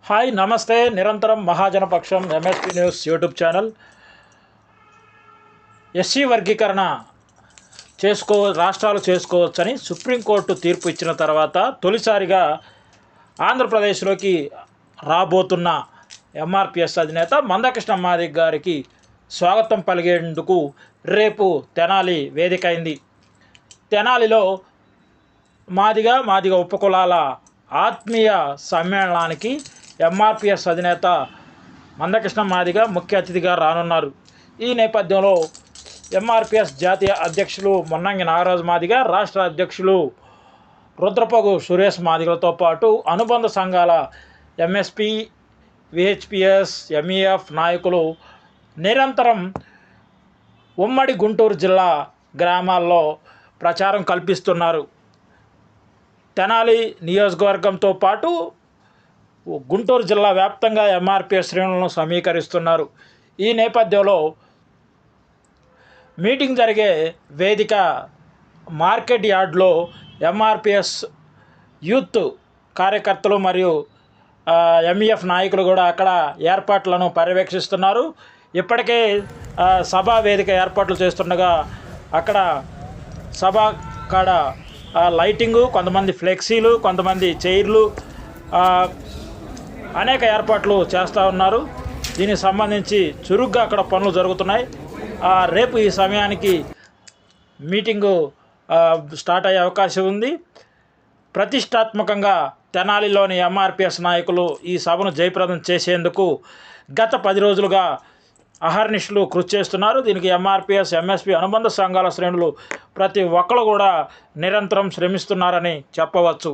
Hi నమస్తే. నిరంతరం మహాజనపక్షం MSP news YouTube channel. SC వర్గీకరణ రాష్ట్రాలు చేసుకోవచ్చని సుప్రీంకోర్టు తీర్పు ఇచ్చిన తర్వాత తొలిసారిగా ఆంధ్రప్రదేశ్లోకి రాబోతున్న ఎంఆర్పిఎస్ అధినేత మందకృష్ణ మాదిగ గారికి స్వాగతం పలిగేందుకు రేపు తెనాలి వేదిక అయింది. తెనాలిలో మాదిగ ఉపకులాల ఆత్మీయ సమ్మేళనానికి ఎంఆర్పిఎస్ అధినేత మందకృష్ణ మాదిగ ముఖ్య అతిథిగా రానున్నారు. ఈ నేపథ్యంలో ఎంఆర్పిఎస్ జాతీయ అధ్యక్షులు మొన్నంగి నాగరాజు మాదిగ, రాష్ట్ర అధ్యక్షులు రుద్రపగు సురేష్ మాదిగలతో పాటు అనుబంధ సంఘాల ఎంఎస్పి, విహెచ్పిఎస్, ఎంఈఎఫ్ నాయకులు నిరంతరం ఉమ్మడి గుంటూరు జిల్లా గ్రామాల్లో ప్రచారం కల్పిస్తున్నారు. తెనాలి నియోజకవర్గంతో పాటు గుంటూరు జిల్లా వ్యాప్తంగా ఎంఆర్పిఎస్ శ్రేణులను సమీకరిస్తున్నారు. ఈ నేపథ్యంలో మీటింగ్ జరిగే వేదిక మార్కెట్ యార్డ్లో ఎంఆర్పిఎస్ యూత్ కార్యకర్తలు మరియు ఎంఈఎఫ్ నాయకులు కూడా అక్కడ ఏర్పాట్లను పర్యవేక్షిస్తున్నారు. ఇప్పటికే సభా వేదిక ఏర్పాట్లు చేస్తుండగా అక్కడ సభా కాడ లైటింగు, కొంతమంది ఫ్లెక్సీలు, కొంతమంది చైర్లు, అనేక ఏర్పాట్లు చేస్తూ ఉన్నారు. దీనికి సంబంధించి చురుగ్గా అక్కడ పనులు జరుగుతున్నాయి. రేపు ఈ సమయానికి మీటింగు స్టార్ట్ అయ్యే అవకాశం ఉంది. ప్రతిష్టాత్మకంగా తెనాలిలోని ఎంఆర్పిఎస్ నాయకులు ఈ సభను జయప్రదం చేసేందుకు గత 10 రోజులుగా అహర్నిశలు కృషి చేస్తున్నారు. దీనికి ఎంఆర్పిఎస్, ఎంఎస్పి అనుబంధ సంఘాల శ్రేణులు ప్రతి ఒక్కరు కూడా నిరంతరం శ్రమిస్తున్నారని చెప్పవచ్చు.